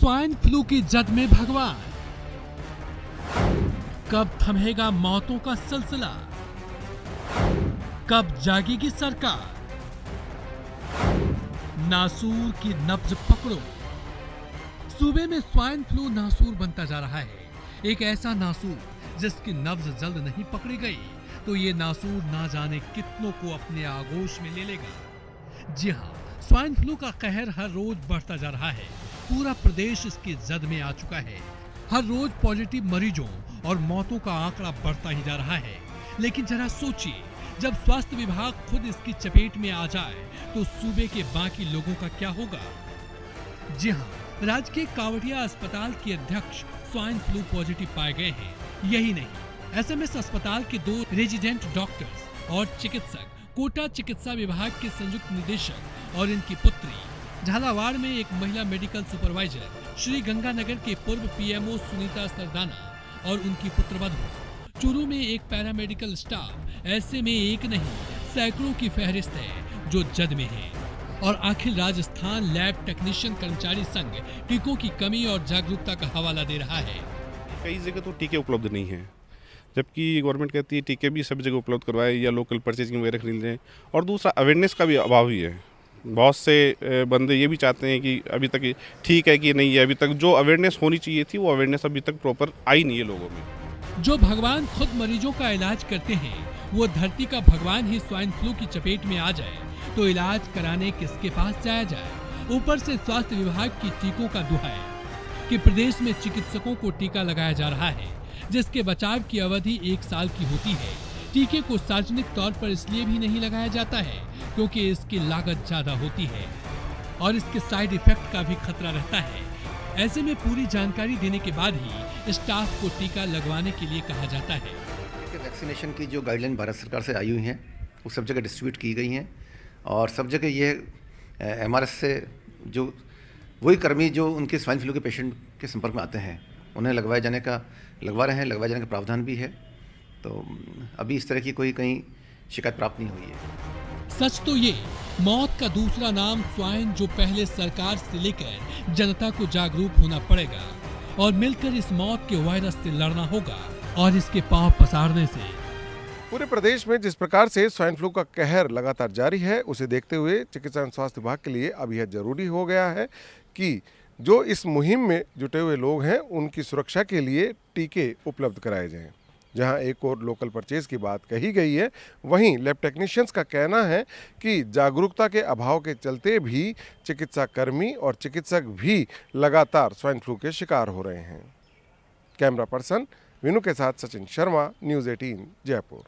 Swine flu की जद में भगवान, कब थमेगा मौतों का सिलसिला, कब जागेगी सरकार, नासूर की नब्ज पकड़ो। सूबे में स्वाइन फ्लू नासूर बनता जा रहा है। एक ऐसा नासूर जिसकी नब्ज जल्द नहीं पकड़ी गई तो ये नासूर ना जाने कितनों को अपने आगोश में ले लेगा। जी हाँ, स्वाइन फ्लू का कहर हर रोज बढ़ता जा रहा है। पूरा प्रदेश इसकी जद में आ चुका है। हर रोज पॉजिटिव मरीजों और मौतों का आंकड़ा बढ़ता ही जा रहा है। लेकिन जरा सोचिए, जब स्वास्थ्य विभाग खुद इसकी चपेट में आ जाए तो सूबे के बाकी लोगों का क्या होगा। जी हाँ, राज्य के कावड़िया अस्पताल के अध्यक्ष स्वाइन फ्लू पॉजिटिव पाए गए हैं। यही नहीं, एसएमएस अस्पताल के 2 रेजिडेंट डॉक्टर्स और चिकित्सक, कोटा चिकित्सा विभाग के संयुक्त निदेशक और इनकी पुत्री, झालावाड़ में एक महिला मेडिकल सुपरवाइजर, श्री गंगानगर के पूर्व पीएमओ सुनीता सरदाना और उनकी पुत्रवधू, चूरू में एक पैरामेडिकल स्टाफ। ऐसे में एक नहीं, सैकड़ों की फहरिस्त है जो जद में है। और आखिर राजस्थान लैब टेक्नीशियन कर्मचारी संघ टीकों की कमी और जागरूकता का हवाला दे रहा है। कई जगह तो टीके उपलब्ध नहीं है, जबकि गवर्नमेंट कहती है टीके भी सब जगह उपलब्ध करवाए या लोकल परचेजिंग वगैरह खरीद लें। और दूसरा, अवेयरनेस का भी अभाव ही है। बहुत से बंदे ये भी चाहते हैं कि अभी तक ठीक है कि नहीं है, अभी तक जो अवेयरनेस होनी चाहिए थी वो अवेयरनेस अभी तक प्रॉपर आई नहीं है लोगों में। जो भगवान खुद मरीजों का इलाज करते हैं, वो धरती का भगवान ही स्वाइन फ्लू की चपेट में आ जाए तो इलाज कराने किसके पास जाया जाए। ऊपर से स्वास्थ्य विभाग की टीकों का दुहाई कि प्रदेश में चिकित्सकों को टीका लगाया जा रहा है, जिसके बचाव की अवधि 1 साल की होती है। टीके को सार्वजनिक तौर पर इसलिए भी नहीं लगाया जाता है क्योंकि इसकी लागत ज्यादा होती है और इसके साइड इफेक्ट का भी खतरा रहता है। ऐसे में पूरी जानकारी देने के बाद ही स्टाफ को टीका लगवाने के लिए कहा जाता है। वैक्सीनेशन की जो गाइडलाइन भारत सरकार से आई हुई हैं वो सब जगह डिस्ट्रीब्यूट की गई हैं और सब जगह ये एमआरएस से जो वही कर्मी जो उनके स्वाइन फ्लू के पेशेंट के संपर्क में आते हैं उन्हें लगवाए जाने का प्रावधान भी है। तो अभी इस तरह की कोई कहीं शिकायत प्राप्त नहीं हुई है। सच तो ये, मौत का दूसरा नाम स्वाइन, जो पहले सरकार से लेकर जनता को जागरूक होना पड़ेगा और मिलकर इस मौत के वायरस से लड़ना होगा और इसके पांव पसारने से। पूरे प्रदेश में जिस प्रकार से स्वाइन फ्लू का कहर लगातार जारी है, उसे देखते हुए चिकित्सा एवं स्वास्थ्य विभाग के लिए अब यह जरूरी हो गया है कि जो इस मुहिम में जुटे हुए लोग हैं उनकी सुरक्षा के लिए टीके उपलब्ध कराए जाएं। जहां एक और लोकल परचेज की बात कही गई है, वहीं लैब टेक्नीशियंस का कहना है कि जागरूकता के अभाव के चलते भी चिकित्सा कर्मी और चिकित्सक भी लगातार स्वाइन फ्लू के शिकार हो रहे हैं। कैमरा पर्सन विनु के साथ सचिन शर्मा, न्यूज़ 18 जयपुर।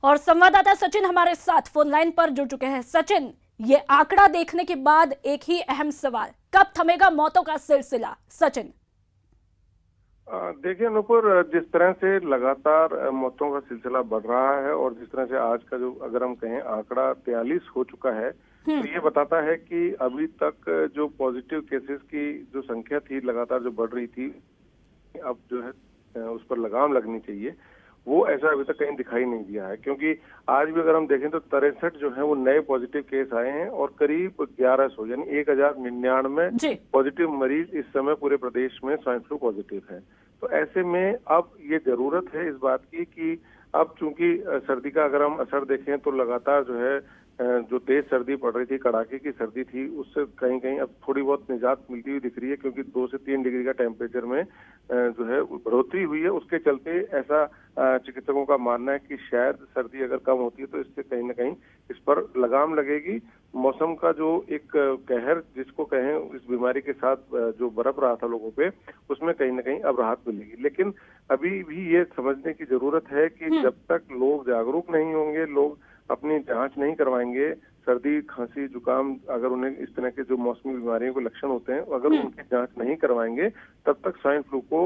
और संवाददाता सचिन हमारे साथ फोन लाइन पर जुड़ चुके हैं। सचिन, ये आंकड़ा देखने के बाद एक ही अहम सवाल, कब थमेगा मौतों का सिलसिला? सचिन, देखिए नूपुर, जिस तरह से लगातार मौतों का सिलसिला बढ़ रहा है और जिस तरह से आज का जो अगर हम कहें आंकड़ा 43 हो चुका है, तो ये बताता है कि अभी तक जो पॉजिटिव केसेस की जो संख्या थी लगातार जो बढ़ रही थी, अब जो है उस पर लगाम लगनी चाहिए। वो ऐसा अभी तक कहीं दिखाई नहीं दिया है, क्योंकि आज भी अगर हम देखें तो 63 जो है वो नए पॉजिटिव केस आए हैं और करीब 1100 यानी 1099 पॉजिटिव मरीज इस समय पूरे प्रदेश में स्वाइन फ्लू पॉजिटिव है। तो ऐसे में अब ये जरूरत है इस बात की कि अब चूंकि सर्दी का अगर हम असर देखें तो लगातार जो है जो तेज सर्दी पड़ रही थी, कड़ाके की सर्दी थी, उससे कहीं कहीं अब थोड़ी बहुत निजात मिलती हुई दिख रही है, क्योंकि 2 से 3 डिग्री का टेम्परेचर में जो है बढ़ोतरी हुई है। उसके चलते ऐसा चिकित्सकों का मानना है कि शायद सर्दी अगर कम होती है तो इससे कहीं ना कहीं इस पर लगाम लगेगी। मौसम का जो एक कहर जिसको कहें, इस बीमारी के साथ जो बरप रहा था लोगों पे, उसमें कहीं ना कहीं अब राहत मिलेगी। लेकिन अभी भी ये समझने की जरूरत है कि जब तक लोग जागरूक नहीं होंगे, लोग अपनी जांच नहीं करवाएंगे, सर्दी खांसी जुकाम अगर उन्हें इस तरह के जो मौसमी बीमारियों के लक्षण होते हैं अगर उनकी जांच नहीं करवाएंगे, तब तक स्वाइन फ्लू को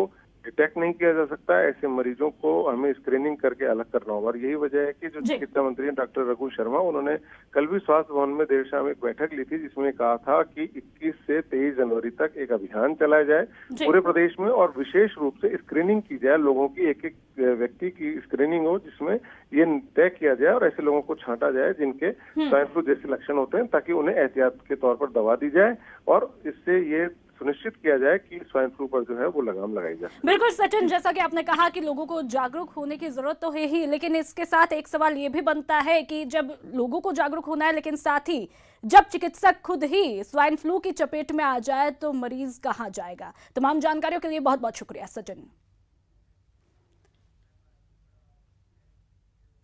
डिटेक्ट नहीं किया जा सकता है। ऐसे मरीजों को हमें स्क्रीनिंग करके अलग करना होगा। और यही वजह है कि जो चिकित्सा मंत्री डॉक्टर रघु शर्मा, उन्होंने कल भी स्वास्थ्य भवन में देर शाम एक बैठक ली थी, जिसमें कहा था कि 21 से 23 जनवरी तक एक अभियान चलाया जाए पूरे प्रदेश में और विशेष रूप से स्क्रीनिंग की जाए, लोगों की एक एक व्यक्ति की स्क्रीनिंग हो, जिसमें ये तय किया जाए और ऐसे लोगों को छांटा जाए जिनके स्वाइन फ्लू जैसे लक्षण होते हैं, ताकि उन्हें एहतियात के तौर पर दवा दी जाए और इससे ये सुनिश्चित किया जाए कि स्वाइन फ्लू पर जो है वो लगाम लगाई जाए। बिल्कुल सचिन, जैसा कि आपने कहा कि लोगों को जागरूक होने की जरूरत तो है ही, लेकिन इसके साथ एक सवाल ये भी बनता है कि जब लोगों को जागरूक होना है, लेकिन साथ ही जब चिकित्सक खुद ही स्वाइन फ्लू की चपेट में आ जाए तो मरीज कहां जाएगा। तमाम जानकारियों के लिए बहुत बहुत शुक्रिया सचिन।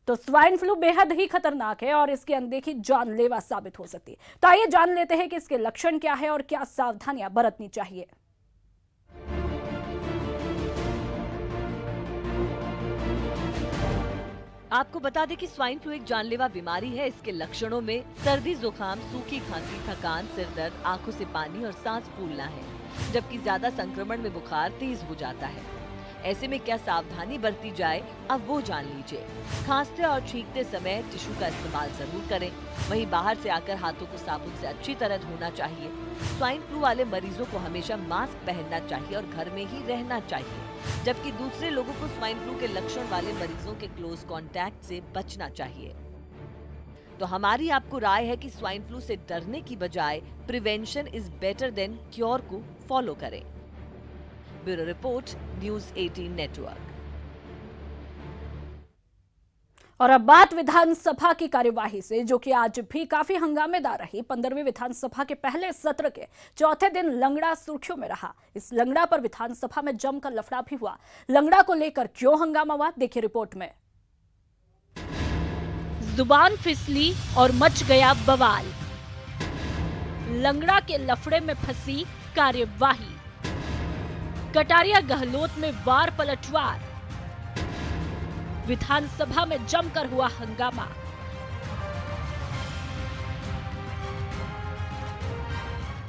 तो स्वाइन फ्लू बेहद ही खतरनाक है और इसकी अनदेखी जानलेवा साबित हो सकती है। तो आइए जान लेते हैं कि इसके लक्षण क्या है और क्या सावधानियां बरतनी चाहिए। आपको बता दें कि स्वाइन फ्लू एक जानलेवा बीमारी है। इसके लक्षणों में सर्दी, जुकाम, सूखी खांसी, थकान, सिर दर्द, आंखों से पानी और सांस फूलना है, जबकि ज्यादा संक्रमण में बुखार तेज हो जाता है। ऐसे में क्या सावधानी बरती जाए, अब वो जान लीजिए। खांसते और छींकते समय टिश्यू का इस्तेमाल जरूर करें। वहीं बाहर से आकर हाथों को साबुन से अच्छी तरह धोना चाहिए। स्वाइन फ्लू वाले मरीजों को हमेशा मास्क पहनना चाहिए और घर में ही रहना चाहिए, जबकि दूसरे लोगों को स्वाइन फ्लू के लक्षण वाले मरीजों के क्लोज कांटेक्ट से बचना चाहिए। तो हमारी आपको राय है कि स्वाइन फ्लू से डरने की बजाय prevention is better than cure को फॉलो करें। Bureau report, news 18 network. और अब बात विधानसभा की कार्यवाही से, जो कि आज भी काफी हंगामेदार रही। 15वीं विधानसभा के पहले सत्र के चौथे दिन लंगड़ा सुर्खियों में रहा। इस लंगड़ा पर विधानसभा में जमकर लफड़ा भी हुआ। लंगड़ा को लेकर क्यों हंगामा हुआ, देखिए रिपोर्ट में। जुबान फिसली और मच गया बवाल। लंगड़ा के लफड़े में फंसी कार्यवाही। कटारिया गहलोत में वार पलटवार। विधानसभा में जमकर हुआ हंगामा।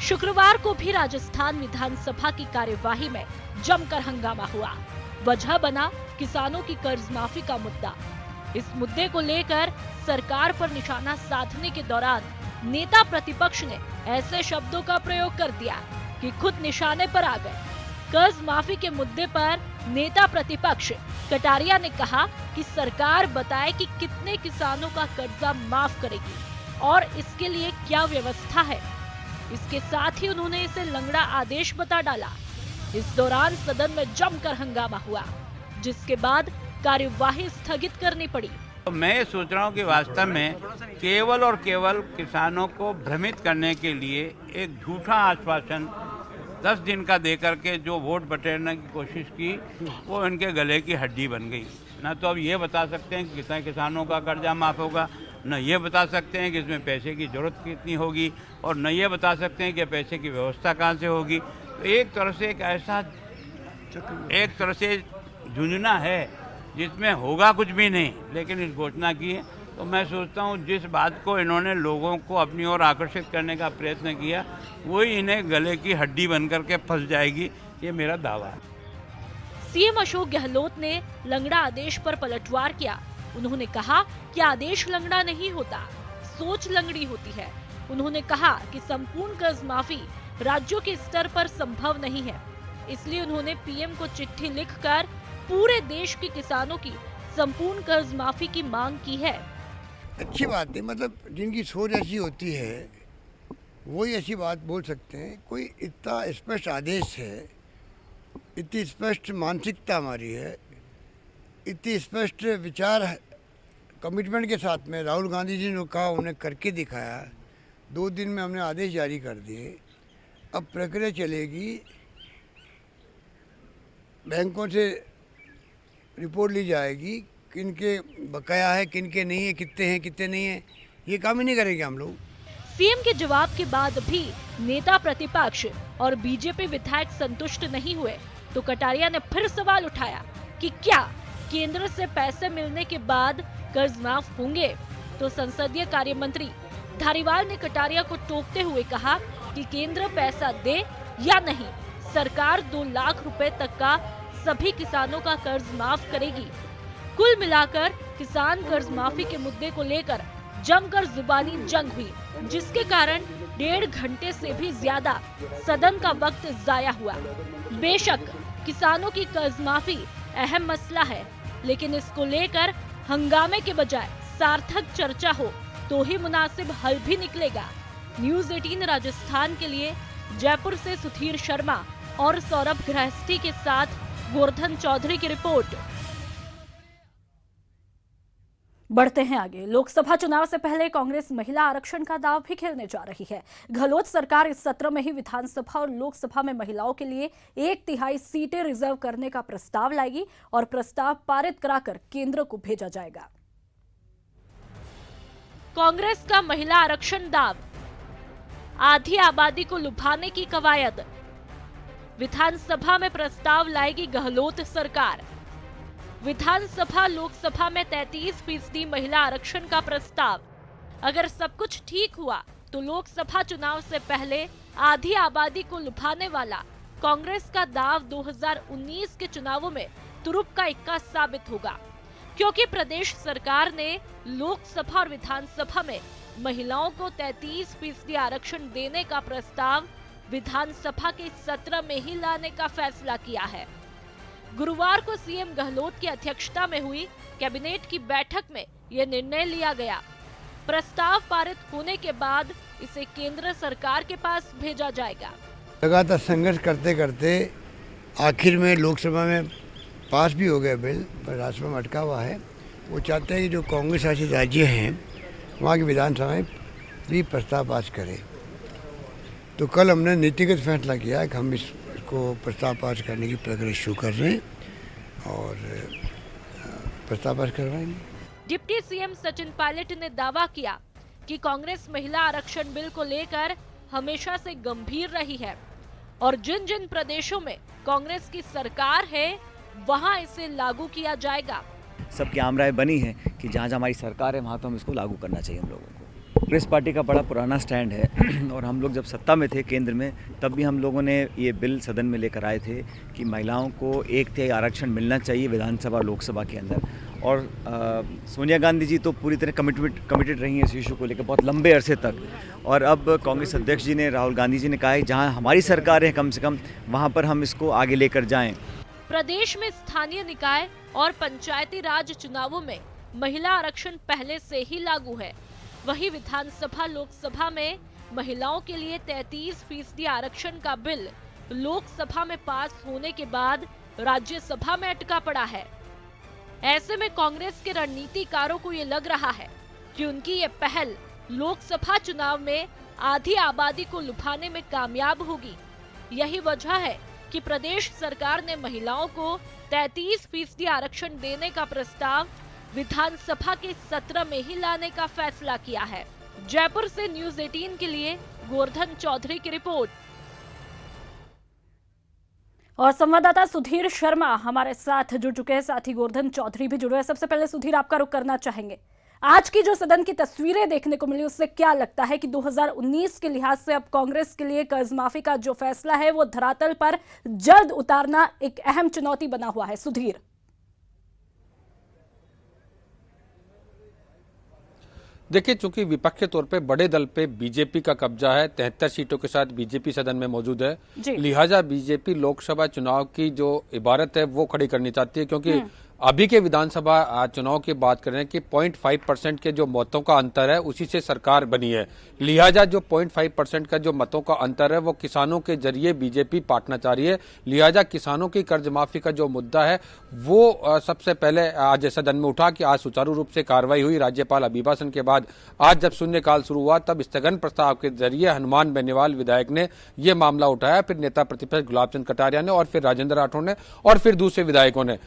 शुक्रवार को भी राजस्थान विधानसभा की कार्यवाही में जमकर हंगामा हुआ। वजह बना किसानों की कर्ज माफी का मुद्दा। इस मुद्दे को लेकर सरकार पर निशाना साधने के दौरान नेता प्रतिपक्ष ने ऐसे शब्दों का प्रयोग कर दिया कि खुद निशाने पर आ गए। कर्ज माफी के मुद्दे पर नेता प्रतिपक्ष कटारिया ने कहा कि सरकार बताए कि कितने किसानों का कर्जा माफ करेगी और इसके लिए क्या व्यवस्था है। इसके साथ ही उन्होंने इसे लंगड़ा आदेश बता डाला। इस दौरान सदन में जमकर हंगामा हुआ, जिसके बाद कार्यवाही स्थगित करनी पड़ी। तो मैं ये सोच रहा हूँ कि वास्तव में केवल और केवल किसानों को भ्रमित करने के लिए एक झूठा आश्वासन 10 दिन का देकर के जो वोट बटेरने की कोशिश की, वो इनके गले की हड्डी बन गई। ना तो अब ये बता सकते हैं कि कितने किसानों का कर्जा माफ होगा, न ये बता सकते हैं कि इसमें पैसे की जरूरत कितनी होगी, और न ये बता सकते हैं कि पैसे की व्यवस्था कहाँ से होगी। तो एक तरह से एक तरह से झुंझुना है जिसमें होगा कुछ भी नहीं, लेकिन इस घोषणा की है। तो मैं सोचता हूँ जिस बात को इन्होंने लोगों को अपनी ओर आकर्षित करने का प्रयत्न किया, वही इन्हें गले की हड्डी बनकर के फंस जाएगी, ये मेरा दावा है। सीएम अशोक गहलोत ने लंगड़ा आदेश पर पलटवार किया। उन्होंने कहा कि आदेश लंगड़ा नहीं होता, सोच लंगड़ी होती है। उन्होंने कहा कि संपूर्ण कर्ज माफी राज्यों के स्तर पर संभव नहीं है, इसलिए उन्होंने पीएम को चिट्ठी लिखकर पूरे देश के किसानों की संपूर्ण कर्ज माफी की मांग की है। अच्छी बात है, मतलब जिनकी सोच ऐसी होती है वही ऐसी बात बोल सकते हैं। कोई इतना स्पष्ट आदेश है, इतनी स्पष्ट मानसिकता हमारी है, इतनी स्पष्ट विचार कमिटमेंट के साथ में राहुल गांधी जी ने कहा, उन्हें करके दिखाया। 2 दिन में हमने आदेश जारी कर दिए। अब प्रक्रिया चलेगी, बैंकों से रिपोर्ट ली जाएगी, किनके बकाया है, किनके नहीं है, कितने हैं कितने नहीं है, ये काम ही नहीं करेंगे हम लोग। सीएम के जवाब के बाद भी नेता प्रतिपक्ष और बीजेपी विधायक संतुष्ट नहीं हुए, तो कटारिया ने फिर सवाल उठाया कि क्या केंद्र से पैसे मिलने के बाद कर्ज माफ होंगे। तो संसदीय कार्य मंत्री धारीवाल ने कटारिया को टोकते हुए कहा कि केंद्र पैसा दे या नहीं, सरकार 2 लाख रुपए तक का सभी किसानों का कर्ज माफ करेगी। कुल मिलाकर किसान कर्ज माफी के मुद्दे को लेकर जमकर जुबानी जंग हुई, जिसके कारण 1.5 घंटे से भी ज्यादा सदन का वक्त जाया हुआ। बेशक किसानों की कर्ज माफी अहम मसला है, लेकिन इसको लेकर हंगामे के बजाय सार्थक चर्चा हो तो ही मुनासिब हल भी निकलेगा। न्यूज़ 18 राजस्थान के लिए जयपुर से सुधीर शर्मा और सौरभ गृहस्थी के साथ गोवर्धन चौधरी की रिपोर्ट। बढ़ते हैं आगे। लोकसभा चुनाव से पहले कांग्रेस महिला आरक्षण का दांव भी खेलने जा रही है। गहलोत सरकार इस सत्र में ही विधानसभा और लोकसभा में महिलाओं के लिए 1/3 सीटें रिजर्व करने का प्रस्ताव लाएगी और प्रस्ताव पारित कराकर केंद्र को भेजा जाएगा। कांग्रेस का महिला आरक्षण दांव, आधी आबादी को लुभाने की कवायद। विधानसभा में प्रस्ताव लाएगी गहलोत सरकार। विधानसभा लोकसभा में 33% महिला आरक्षण का प्रस्ताव। अगर सब कुछ ठीक हुआ तो लोकसभा चुनाव से पहले आधी आबादी को लुभाने वाला कांग्रेस का दांव 2019 के चुनावों में तुरुप का इक्का साबित होगा, क्योंकि प्रदेश सरकार ने लोकसभा और विधानसभा में महिलाओं को 33% आरक्षण देने का प्रस्ताव विधानसभा के सत्र में ही लाने का फैसला किया है। गुरुवार को सीएम गहलोत की अध्यक्षता में हुई कैबिनेट की बैठक में यह निर्णय लिया गया। प्रस्ताव पारित होने के बाद इसे केंद्र सरकार के पास भेजा जाएगा। लगातार संघर्ष करते करते आखिर में लोकसभा में पास भी हो गया बिल, पर राज्यसभा में अटका हुआ है। वो चाहते हैं कि जो कांग्रेस शासित राज्य हैं वहाँ की विधानसभा में भी प्रस्ताव पास करें। तो कल हमने नीतिगत फैसला किया कि हम इसको प्रस्ताव पास करने की प्रक्रिया शुरू कर रहे हैं और प्रस्ताव पास करवाएंगे। डिप्टी सीएम सचिन पायलट ने दावा किया कि कांग्रेस महिला आरक्षण बिल को लेकर हमेशा से गंभीर रही है और जिन जिन प्रदेशों में कांग्रेस की सरकार है वहां इसे लागू किया जाएगा। सबकी आम राय बनी है कि जहाँ जहाँ हमारी सरकार है वहाँ तो हम इसको लागू करना चाहिए। हम लोगों को कांग्रेस पार्टी का बड़ा पुराना स्टैंड है और हम लोग जब सत्ता में थे केंद्र में तब भी हम लोगों ने ये बिल सदन में लेकर आए थे कि महिलाओं को 1/3 आरक्षण मिलना चाहिए विधानसभा लोकसभा के अंदर। और सोनिया गांधी जी तो पूरी तरह कमिटेड रही हैं इस इशू को लेकर बहुत लंबे अरसे तक। और अब कांग्रेस अध्यक्ष जी ने, राहुल गांधी जी ने कहा है जहाँ हमारी सरकार है कम से कम वहाँ पर हम इसको आगे लेकर जाएँ। प्रदेश में स्थानीय निकाय और पंचायती राज चुनावों में महिला आरक्षण पहले से ही लागू है। वहीं विधानसभा लोकसभा में महिलाओं के लिए 33% आरक्षण का बिल लोकसभा में पास होने के बाद राज्यसभा में अटका पड़ा है। ऐसे में कांग्रेस के रणनीतिकारों को ये लग रहा है कि उनकी ये पहल लोकसभा चुनाव में आधी आबादी को लुभाने में कामयाब होगी। यही वजह है कि प्रदेश सरकार ने महिलाओं को 33% आरक्षण देने का प्रस्ताव विधानसभा के सत्र में ही लाने का फैसला किया है। जयपुर से न्यूज़ 18 के लिए गोवर्धन चौधरी की रिपोर्ट। और संवाददाता सुधीर शर्मा हमारे साथ जुड़ चुके हैं, साथ ही गोवर्धन चौधरी भी जुड़े हैं। सबसे पहले सुधीर, आपका रुख करना चाहेंगे, आज की जो सदन की तस्वीरें देखने को मिली उससे क्या लगता है कि 2019 के लिहाज से अब कांग्रेस के लिए कर्ज माफी का जो फैसला है वो धरातल पर जल्द उतारना एक अहम चुनौती बना हुआ है? सुधीर, देखिए, चूंकि विपक्ष के तौर पे बड़े दल पे बीजेपी का कब्जा है, 73 सीटों के साथ बीजेपी सदन में मौजूद है, लिहाजा बीजेपी लोकसभा चुनाव की जो इबारत है वो खड़ी करनी चाहती है, क्योंकि अभी के विधानसभा चुनाव की बात करें कि 0.5% के जो मतों का अंतर है उसी से सरकार बनी है। लिहाजा जो 0.5% का जो मतों का अंतर है वो किसानों के जरिए बीजेपी पाटना चाह रही है। लिहाजा किसानों की कर्ज माफी का जो मुद्दा है वो सबसे पहले आज सदन में उठा कि आज सुचारू रूप से कार्रवाई हुई। राज्यपाल अभिभाषण के बाद आज जब शून्यकाल शुरू हुआ तब स्थगन प्रस्ताव के जरिए हनुमान बेनीवाल विधायक ने यह मामला उठाया, फिर नेता प्रतिपक्ष गुलाब चंद कटारिया ने और फिर राजेंद्र राठौड़ ने और फिर दूसरे विधायकों ने।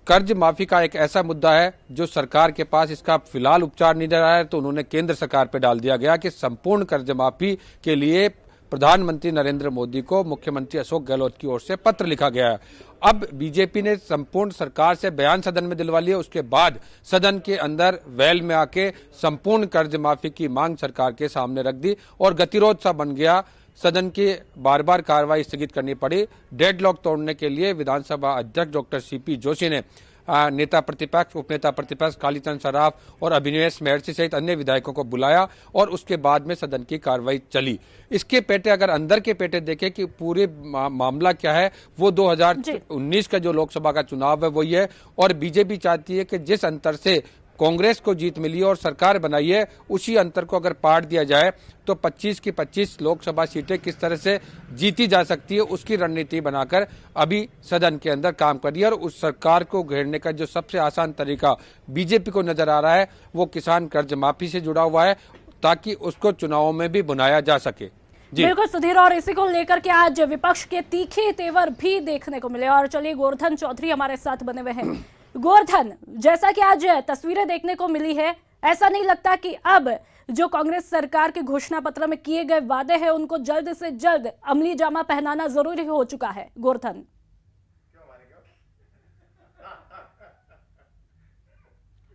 कर्ज माफी का एक ऐसा मुद्दा है जो सरकार के पास इसका फिलहाल उपचार नहीं रहा है, तो उन्होंने केंद्र सरकार पर डाल दिया गया कि संपूर्ण कर्ज माफी के लिए प्रधानमंत्री नरेंद्र मोदी को मुख्यमंत्री अशोक गहलोत की ओर से पत्र लिखा गया है। अब बीजेपी ने संपूर्ण सरकार से बयान सदन में दिलवा लिया, उसके बाद सदन के अंदर वेल में आके संपूर्ण कर्ज माफी की मांग सरकार के सामने रख दी और गतिरोध सा बन गया। सदन की बार बार कार्रवाई स्थगित करनी पड़ी। डेडलॉक तोड़ने के लिए विधानसभा अध्यक्ष डॉक्टर सीपी जोशी ने नेता प्रतिपक्ष, उपनेता प्रतिपक्ष कालीचंद सराफ और अभिनवेश महर्षि सहित अन्य विधायकों को बुलाया और उसके बाद में सदन की कार्रवाई चली। इसके पेटे अगर अंदर के पेटे देखें कि पूरे मामला क्या है, वो 2019 का जो लोकसभा का चुनाव है वही है और बीजेपी चाहती है कि जिस अंतर से कांग्रेस को जीत मिली है और सरकार बनाई है, उसी अंतर को अगर पाट दिया जाए तो 25 की 25 लोकसभा सीटें किस तरह से जीती जा सकती है, उसकी रणनीति बनाकर अभी सदन के अंदर काम कर रही है। और उस सरकार को घेरने का जो सबसे आसान तरीका बीजेपी को नजर आ रहा है वो किसान कर्ज माफी से जुड़ा हुआ है, ताकि उसको चुनावों में भी बुनाया जा सके। बिल्कुल सुधीर, और इसी को लेकर के आज विपक्ष के तीखे तेवर भी देखने को मिले। और चलिए गोवर्धन चौधरी हमारे साथ बने हुए हैं। गोवर्धन, जैसा कि आज तस्वीरें देखने को मिली है, ऐसा नहीं लगता कि अब जो कांग्रेस सरकार के घोषणा पत्र में किए गए वादे हैं उनको जल्द से जल्द अमली जामा पहनाना जरूरी हो चुका है? गोवर्धन,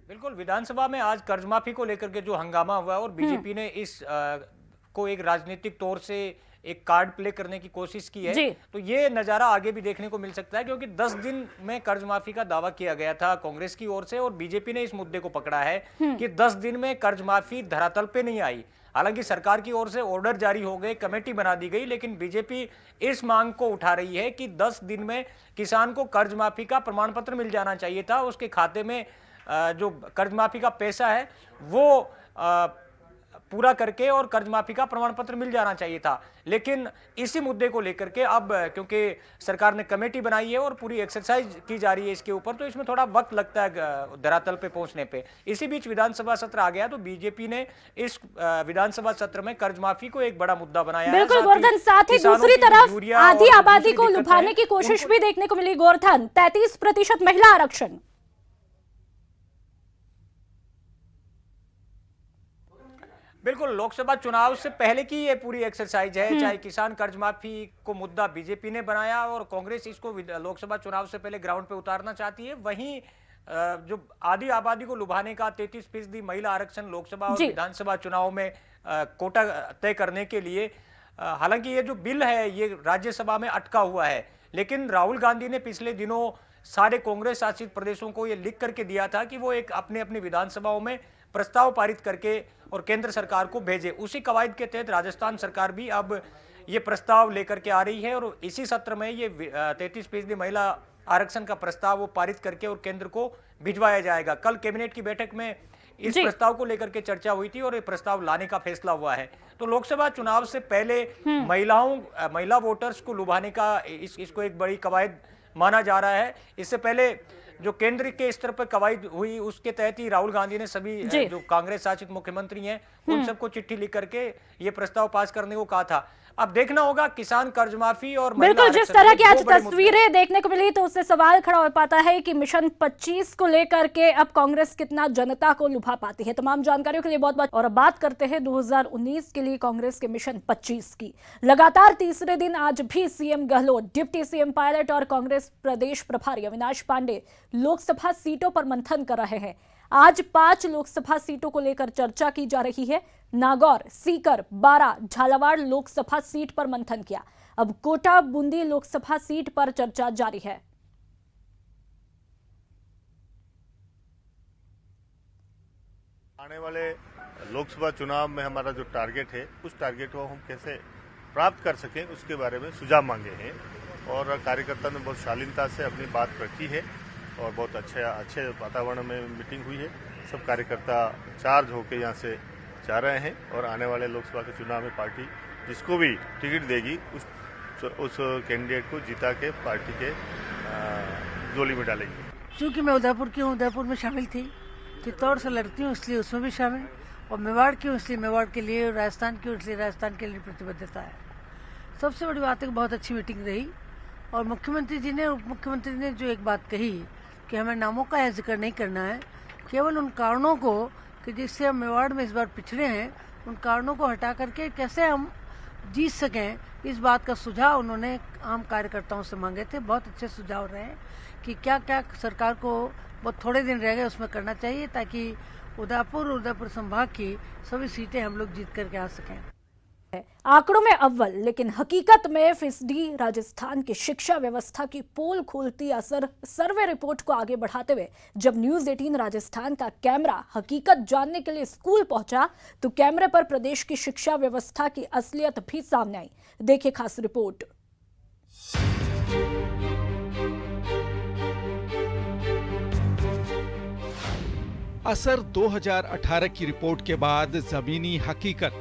बिल्कुल, विधानसभा में आज कर्ज माफी को लेकर के जो हंगामा हुआ और बीजेपी ने इस को एक राजनीतिक तौर से एक कार्ड प्ले करने की कोशिश की है, तो ये नजारा आगे भी देखने को मिल सकता है, क्योंकि 10 दिन में कर्ज माफी का दावा किया गया था कांग्रेस की ओर से और बीजेपी ने इस मुद्दे को पकड़ा है कि 10 दिन में कर्ज माफी धरातल पे नहीं आई। हालांकि सरकार की ओर से ऑर्डर जारी हो गए, कमेटी बना दी गई, लेकिन बीजेपी इस मांग को उठा रही है कि 10 दिन में किसान को कर्ज माफी का प्रमाण पत्र मिल जाना चाहिए था, उसके खाते में जो कर्ज माफी का पैसा है वो पूरा करके और कर्ज माफी का प्रमाण पत्र मिल जाना चाहिए था। लेकिन इसी मुद्दे को लेकर के अब क्योंकि सरकार ने कमेटी बनाई है और पूरी एक्सरसाइज की जा रही है इसके ऊपर, तो इसमें थोड़ा वक्त लगता है धरातल पे पहुंचने पे। इसी बीच विधानसभा सत्र आ गया, तो बीजेपी ने इस विधानसभा सत्र में कर्ज माफी को एक बड़ा मुद्दा बनाया। बिल्कुल गोवर्धन, साथ ही दूसरी तरफ आधी आबादी को लुभाने की कोशिश भी देखने को मिली। गोवर्धन, 33% महिला आरक्षण। बिल्कुल, लोकसभा चुनाव से पहले की ये पूरी एक्सरसाइज है, चाहे किसान कर्ज माफी को मुद्दा बीजेपी ने बनाया और कांग्रेस इसको लोकसभा चुनाव से पहले ग्राउंड पे उतारना चाहती है, वहीं जो आधी आबादी को लुभाने का 33% महिला आरक्षण लोकसभा और विधानसभा चुनाव में कोटा तय करने के लिए, हालांकि ये जो बिल है ये राज्यसभा में अटका हुआ है, लेकिन राहुल गांधी ने पिछले दिनों सारे कांग्रेस शासित प्रदेशों को ये लिख करके दिया था कि वो एक अपने अपनी विधानसभाओं में प्रस्ताव पारित करके और केंद्र सरकार को भेजे। उसी कवायद के तहत राजस्थान सरकार भी अब ये प्रस्ताव लेकर के आ रही है और इसी सत्र में ये 33% महिला आरक्षण का प्रस्ताव वो पारित करके और केंद्र को भिजवाया जाएगा। कल कैबिनेट की बैठक में इस प्रस्ताव को लेकर के चर्चा हुई थी और ये प्रस्ताव लाने का फैसला हुआ है। तो लोकसभा चुनाव से पहले महिला वोटर्स को लुभाने का इसको एक बड़ी कवायद माना जा रहा है। इससे पहले जो केंद्र के स्तर पर कवायद हुई उसके तहत ही राहुल गांधी ने सभी जो कांग्रेस शासित मुख्यमंत्री हैं उन सबको चिट्ठी लिख करके ये प्रस्ताव पास करने को कहा था। अब देखना होगा किसान कर्ज माफी और बिल्कुल जिस तरह की आज तस्वीरें देखने को मिली तो उससे सवाल खड़ा हो पाता है कि मिशन 25 को लेकर के अब कांग्रेस कितना जनता को लुभा पाती है। तमाम जानकारियों के लिए बहुत बहुत। और अब बात करते हैं 2019 के लिए कांग्रेस के मिशन 25 की। लगातार तीसरे दिन आज भी CM Gehlot, deputy CM pilot और कांग्रेस प्रदेश प्रभारी अविनाश पांडे लोकसभा सीटों पर मंथन कर रहे हैं। आज 5 लोकसभा सीटों को लेकर चर्चा की जा रही है। नागौर, सीकर, बारा, झालावाड़ लोकसभा सीट पर मंथन किया। अब कोटा, बूंदी लोकसभा सीट पर चर्चा जारी है। आने वाले लोकसभा चुनाव में हमारा जो टारगेट है उस टारगेट को हम कैसे प्राप्त कर सकें उसके बारे में सुझाव मांगे हैं और कार्यकर्ता ने बहुत शालीनता से अपनी बात रखी है और बहुत अच्छे वातावरण में मीटिंग हुई है। सब कार्यकर्ता चार्ज होकर यहाँ से जा रहे हैं और आने वाले लोकसभा के चुनाव में पार्टी जिसको भी टिकट देगी उस कैंडिडेट को जिता के पार्टी के झोली में डालेगी। चूँकि मैं उदयपुर की हूँ, उदयपुर में शामिल थी, चित्तौड़ से लड़ती हूँ इसलिए उसमें भी शामिल, और मेवाड़ की हूँ इसलिए मेवाड़ के लिए, और राजस्थान की हूँ इसलिए राजस्थान के लिए प्रतिबद्धता है। सबसे बड़ी बात है कि बहुत अच्छी मीटिंग रही और मुख्यमंत्री जी ने, उप मुख्यमंत्री ने जो एक बात कही कि हमें नामों का यह जिक्र नहीं करना है, केवल उन कारणों को कि जिससे हम मेवाड़ में इस बार पिछड़े हैं उन कारणों को हटा करके कैसे हम जीत सकें, इस बात का सुझाव उन्होंने आम कार्यकर्ताओं से मांगे थे। बहुत अच्छे सुझाव रहे कि क्या क्या सरकार को बहुत थोड़े दिन रह गए उसमें करना चाहिए ताकि उदयपुर संभाग की सभी सीटें हम लोग जीत करके आ सकें। आंकड़ों में अव्वल लेकिन हकीकत में फिसडी राजस्थान की शिक्षा व्यवस्था की पोल खोलती असर सर्वे रिपोर्ट को आगे बढ़ाते हुए जब न्यूज 18 राजस्थान का कैमरा हकीकत जानने के लिए स्कूल पहुंचा तो कैमरे पर प्रदेश की शिक्षा व्यवस्था की असलियत भी सामने आई। देखिए खास रिपोर्ट। असर 2018 की रिपोर्ट के बाद जमीनी हकीकत।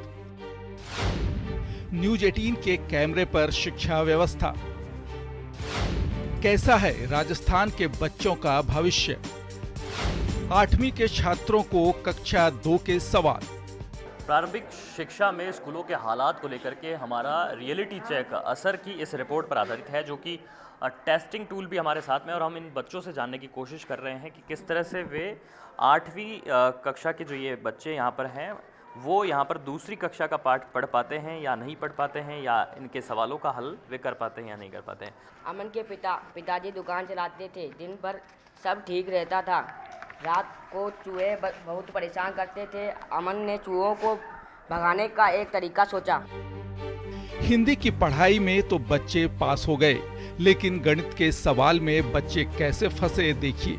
न्यूज 18 के कैमरे पर शिक्षा व्यवस्था। कैसा है राजस्थान के बच्चों का भविष्य? 8वीं के छात्रों को कक्षा 2 के सवाल। प्रारंभिक शिक्षा में स्कूलों के हालात को लेकर के हमारा रियलिटी चेक असर की इस रिपोर्ट पर आधारित है, जो कि टेस्टिंग टूल भी हमारे साथ में, और हम इन बच्चों से जानने की कोशिश कर रहे हैं कि किस तरह से वे 8वीं कक्षा के जो ये बच्चे यहाँ पर हैं वो यहाँ पर दूसरी कक्षा का पाठ पढ़ पाते हैं या नहीं पढ़ पाते हैं, या इनके सवालों का हल वे कर पाते हैं या नहीं कर पाते हैं। अमन के पिताजी दुकान चलाते थे, दिन भर सब ठीक रहता था, रात को चूहे बहुत परेशान करते थे। अमन ने चूहों को भगाने का एक तरीका सोचा। हिंदी की पढ़ाई में तो बच्चे पास हो गए, लेकिन गणित के सवाल में बच्चे कैसे फंसे देखिए।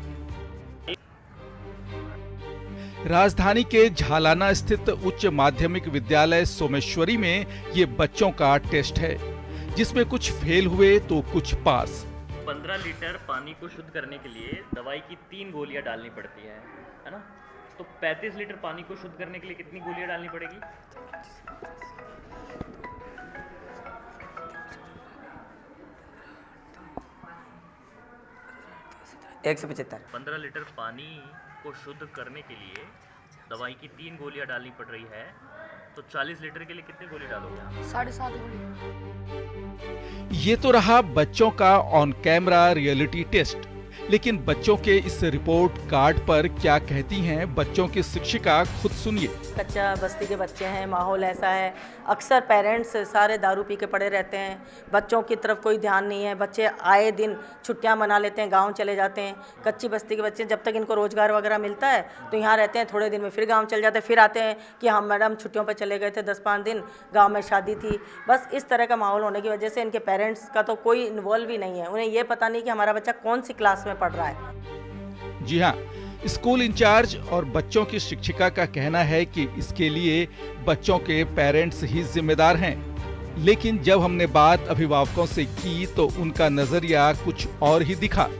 राजधानी के झालाना स्थित उच्च माध्यमिक विद्यालय सोमेश्वरी में ये बच्चों का टेस्ट है, जिसमें कुछ फेल हुए तो कुछ पास। 15 लीटर पानी को शुद्ध करने के लिए दवाई की 3 गोलियां डालनी पड़ती है ना? तो 35 लीटर पानी को शुद्ध करने के लिए कितनी गोलियां डालनी पड़ेगी? 175। 15 लीटर पानी को शुद्ध करने के लिए दवाई की 3 गोलियां डालनी पड़ रही है, तो 40 लीटर के लिए कितनी गोली डालोगे? 7.5 गोली। ये तो रहा बच्चों का ऑन कैमरा रियलिटी टेस्ट, लेकिन बच्चों के इस रिपोर्ट कार्ड पर क्या कहती हैं बच्चों की शिक्षिका, खुद सुनिए। कच्चा बस्ती के बच्चे हैं, माहौल ऐसा है, अक्सर पेरेंट्स सारे दारू पी के पड़े रहते हैं, बच्चों की तरफ कोई ध्यान नहीं है, बच्चे आए दिन छुट्टियां मना लेते हैं, गांव चले जाते हैं। कच्ची बस्ती के बच्चे जब तक इनको रोजगार वगैरह मिलता है तो यहाँ रहते हैं, थोड़े दिन में फिर गाँव चले जाते हैं, फिर आते हैं कि हम मैडम छुट्टियों पर चले गए थे 10-5 दिन, गाँव में शादी थी। बस इस तरह का माहौल होने की वजह से इनके पेरेंट्स का तो कोई इन्वॉल्व ही नहीं है, उन्हें ये पता नहीं कि हमारा बच्चा कौन सी क्लास में पढ़ रहा है। जी हाँ, स्कूल इंचार्ज और बच्चों की शिक्षिका का कहना है कि इसके लिए बच्चों के पेरेंट्स ही जिम्मेदार हैं, लेकिन जब हमने बात अभिभावकों से की तो उनका नजरिया कुछ और ही दिखा। अब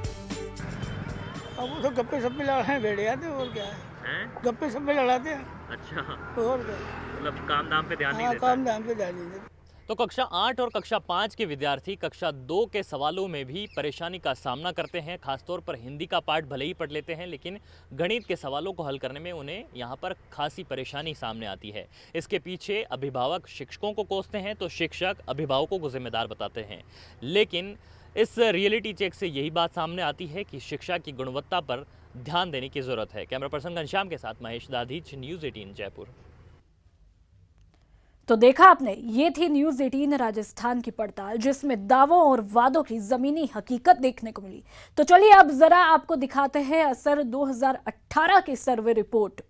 वो तो गप्पे सप्पे लड़ाते बैठ जाते हैं, और क्या है? गप्पे सप्पे लड़ाते हैं। अच्छा, और क्या? मतलब काम धाम पे ध्यान नहीं देता। काम धाम पे ध्यान नहीं देता। तो कक्षा 8 और कक्षा 5 के विद्यार्थी कक्षा 2 के सवालों में भी परेशानी का सामना करते हैं। खासतौर पर हिंदी का पाठ भले ही पढ़ लेते हैं, लेकिन गणित के सवालों को हल करने में उन्हें यहाँ पर खासी परेशानी सामने आती है। इसके पीछे अभिभावक शिक्षकों को कोसते हैं तो शिक्षक अभिभावकों को जिम्मेदार बताते हैं, लेकिन इस रियलिटी चेक से यही बात सामने आती है कि शिक्षा की गुणवत्ता पर ध्यान देने की जरूरत है। कैमरा पर्सन घनश्याम के साथ महेश दाधीच, न्यूज़ 18 जयपुर। तो देखा आपने, ये थी न्यूज़ 18 राजस्थान की पड़ताल, जिसमें दावों और वादों की जमीनी हकीकत देखने को मिली। तो चलिए अब जरा आपको दिखाते हैं असर 2018 की सर्वे रिपोर्ट।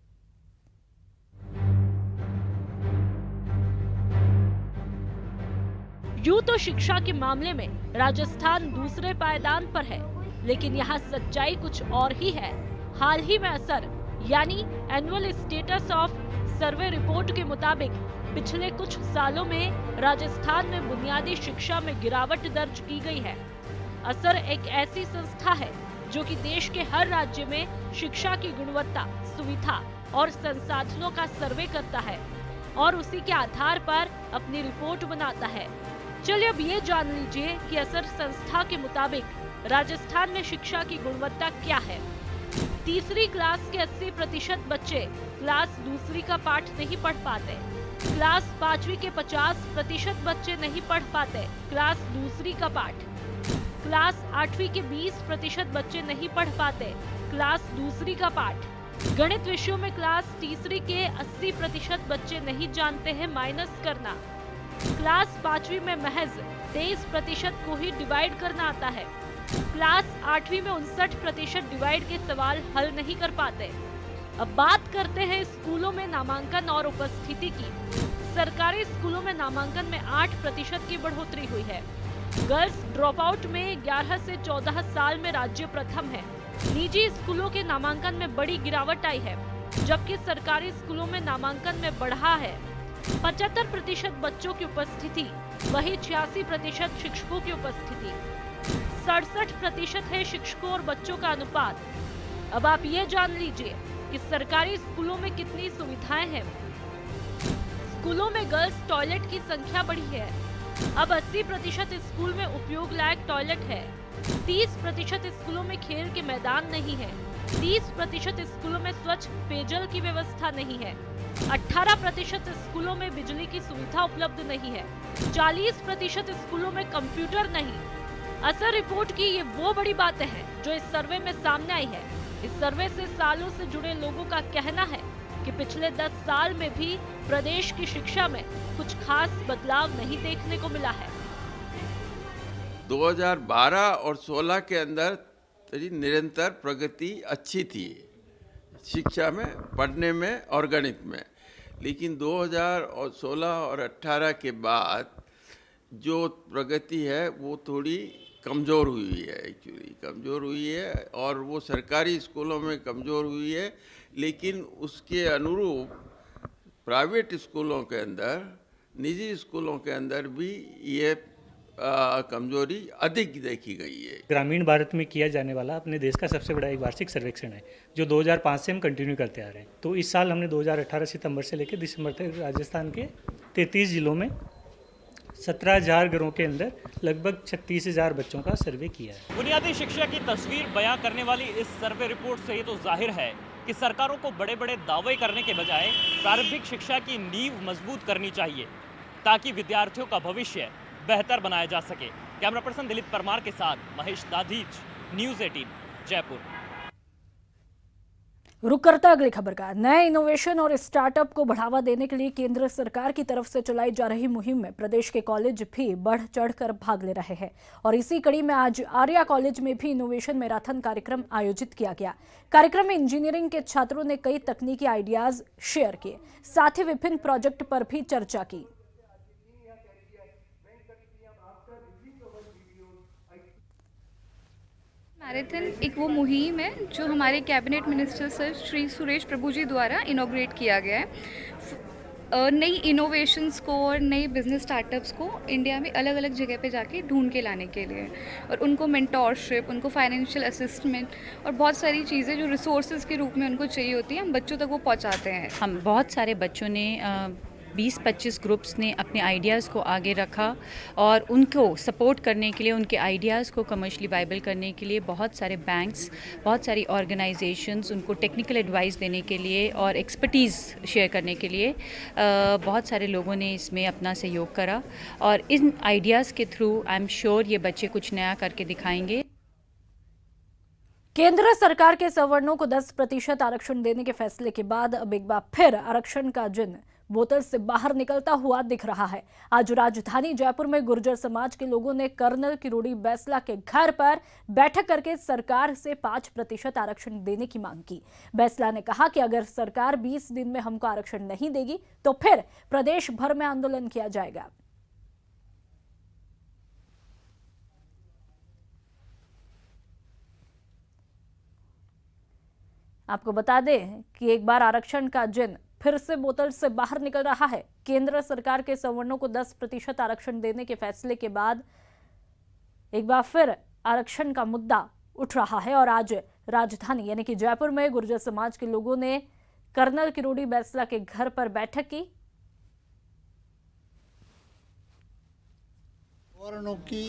यूं तो शिक्षा के मामले में राजस्थान दूसरे पायदान पर है, लेकिन यहाँ सच्चाई कुछ और ही है। हाल ही में असर यानी annual status of survey report के मुताबिक पिछले कुछ सालों में राजस्थान में बुनियादी शिक्षा में गिरावट दर्ज की गई है। असर एक ऐसी संस्था है जो कि देश के हर राज्य में शिक्षा की गुणवत्ता, सुविधा और संसाधनों का सर्वे करता है और उसी के आधार पर अपनी रिपोर्ट बनाता है। चलिए अब ये जान लीजिए कि असर संस्था के मुताबिक राजस्थान में शिक्षा की गुणवत्ता क्या है। तीसरी क्लास के 80% बच्चे क्लास दूसरी का पाठ नहीं पढ़ पाते। क्लास 5वीं के 50% बच्चे नहीं पढ़ पाते क्लास दूसरी का पाठ। क्लास 8वीं के 20% बच्चे नहीं पढ़ पाते क्लास दूसरी का पाठ। गणित विषयों में क्लास तीसरी के 80% बच्चे नहीं जानते हैं माइनस करना। क्लास 5वीं में महज 23% को ही डिवाइड करना आता है। क्लास 8वीं में 59% डिवाइड के सवाल हल नहीं कर पाते। अब बात करते हैं स्कूलों में नामांकन और उपस्थिति की। सरकारी स्कूलों में नामांकन में 8% की बढ़ोतरी हुई है। गर्ल्स ड्रॉप आउट में 11 से 14 साल में राज्य प्रथम है। निजी स्कूलों के नामांकन में बड़ी गिरावट आई है, जबकि सरकारी स्कूलों में नामांकन में बढ़ा है। 75% बच्चों की उपस्थिति, वही 86% शिक्षकों की उपस्थिति। 67% है शिक्षकों और बच्चों का अनुपात। अब आप ये जान लीजिए कि सरकारी स्कूलों में कितनी सुविधाएं हैं। स्कूलों में गर्ल्स टॉयलेट की संख्या बढ़ी है। अब 80% स्कूल में उपयोग लायक टॉयलेट है। 30% स्कूलों में खेल के मैदान नहीं है। 30% स्कूलों में स्वच्छ पेयजल की व्यवस्था नहीं है। 18% स्कूलों में बिजली की सुविधा उपलब्ध नहीं है। 40% स्कूलों में कंप्यूटर नहीं। असर रिपोर्ट की ये वो बड़ी बातें हैं जो इस सर्वे में सामने आई है। इस सर्वे से सालों से जुड़े लोगों का कहना है कि पिछले 10 साल में भी प्रदेश की शिक्षा में कुछ खास बदलाव नहीं देखने को मिला है। 2012 और 16 के अंदर निरंतर प्रगति अच्छी थी शिक्षा में, पढ़ने में और गणित में, लेकिन 2016 और 18 के बाद जो प्रगति है वो थोड़ी कमज़ोर हुई है। एक्चुअली कमज़ोर हुई है और वो सरकारी स्कूलों में कमज़ोर हुई है, लेकिन उसके अनुरूप प्राइवेट स्कूलों के अंदर, निजी स्कूलों के अंदर भी ये कमजोरी अधिक देखी गई है। ग्रामीण भारत में किया जाने वाला अपने देश का सबसे बड़ा एक वार्षिक सर्वेक्षण है जो 2005 से हम कंटिन्यू करते आ रहे हैं। तो इस साल हमने 2018 सितंबर से लेकर दिसंबर तक राजस्थान के 33 जिलों में 17,000 घरों के अंदर लगभग 36,000 बच्चों का सर्वे किया है। बुनियादी शिक्षा की तस्वीर बयां करने वाली इस सर्वे रिपोर्ट से ये तो जाहिर है कि सरकारों को बड़े बड़े दावे करने के बजाय प्रारंभिक शिक्षा की नींव मजबूत करनी चाहिए ताकि विद्यार्थियों का भविष्य बेहतर बनाया जा सके। कैमरा पर्सन दिलीप परमार के साथ महेश दाधीच, न्यूज़ 18 जयपुर। रुक करता अगली खबर का। नए इनोवेशन और स्टार्टअप को बढ़ावा देने के लिए केंद्र सरकार की तरफ से चलाई जा रही मुहिम में प्रदेश के कॉलेज भी बढ़ चढ़कर भाग ले रहे हैं और इसी कड़ी में आज आर्या कॉलेज में भी इनोवेशन मैराथन कार्यक्रम आयोजित किया गया। कार्यक्रम में इंजीनियरिंग के छात्रों ने कई तकनीकी आइडियाज शेयर किए, साथ ही विभिन्न प्रोजेक्ट पर भी चर्चा की। मैराथन एक वो मुहिम है जो हमारे cabinet minister sir Shri Suresh Prabhu ji द्वारा इनॉग्रेट किया गया है। नई इनोवेशंस को और नए बिजनेस स्टार्टअप्स को इंडिया में अलग अलग जगह पे जाके ढूंढ के लाने के लिए और उनको मेंटोरशिप, उनको फाइनेंशियल असिस्टमेंट और बहुत सारी चीज़ें जो रिसोर्सेज के रूप में उनको चाहिए होती हैं, हम बच्चों तक वो पहुंचाते हैं। हम बहुत सारे बच्चों ने 20-25 ग्रुप्स ने अपने आइडियाज़ को आगे रखा और उनको सपोर्ट करने के लिए, उनके आइडियाज़ को कमर्शियली वाइबल करने के लिए बहुत सारे बैंक्स, बहुत सारी ऑर्गेनाइजेशंस उनको टेक्निकल एडवाइस देने के लिए और एक्सपर्टीज़ शेयर करने के लिए बहुत सारे लोगों ने इसमें अपना सहयोग करा और इन आइडियाज़ के थ्रू आई एम श्योर ये बच्चे कुछ नया करके दिखाएंगे। केंद्र सरकार के सवर्णों को 10% आरक्षण देने के फैसले के बाद अब एक बार फिर आरक्षण का जिन बोतल से बाहर निकलता हुआ दिख रहा है। आज राजधानी जयपुर में गुर्जर समाज के लोगों ने कर्नल किरोड़ी बैसला के घर पर बैठक करके सरकार से 5% आरक्षण देने की मांग की। बैसला ने कहा कि अगर सरकार 20 दिन में हमको आरक्षण नहीं देगी तो फिर प्रदेश भर में आंदोलन किया जाएगा। आपको बता दें कि एक बार आरक्षण का जिन फिर से बोतल से बाहर निकल रहा है। केंद्र सरकार के सवर्णों को 10% आरक्षण देने के फैसले के बाद एक बार फिर आरक्षण का मुद्दा उठ रहा है और आज राजधानी यानी कि जयपुर में गुर्जर समाज के लोगों ने कर्नल किरोड़ी बैसला के घर पर बैठक की। सवर्णों की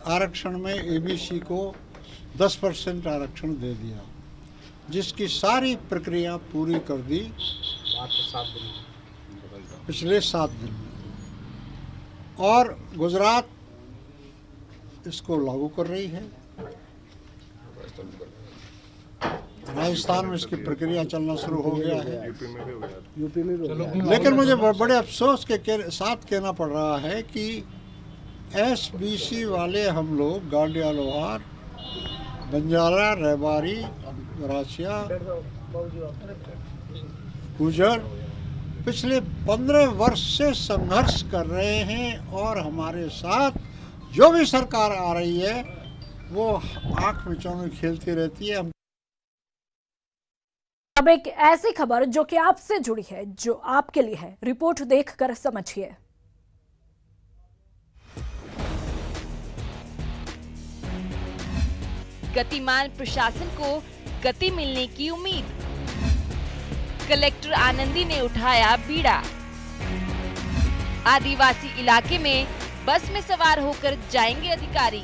आरक्षण में एबीसी को 10% आरक्षण दे दिया, जिसकी सारी प्रक्रिया पूरी कर दी पिछले 7 दिन में और गुजरात इसको लागू कर रही है। राजस्थान में इसकी प्रक्रिया चलना शुरू हो गया है, यूपी में भी हो गया। लेकिन मुझे बड़े अफसोस के साथ कहना पड़ रहा है कि एसबीसी वाले हम लोग गांडिया लोहार, बंजारा, रेवाड़ी, राशिया, गुजर पिछले 15 वर्ष से संघर्ष कर रहे हैं और हमारे साथ जो भी सरकार आ रही है वो आंख मिचौनी खेलती रहती है। अब एक ऐसी खबर जो कि आपसे जुड़ी है, जो आपके लिए है, रिपोर्ट देखकर समझिए। गतिमान प्रशासन को गति मिलने की उम्मीद। कलेक्टर आनंदी ने उठाया बीड़ा। आदिवासी इलाके में बस में सवार होकर जाएंगे अधिकारी।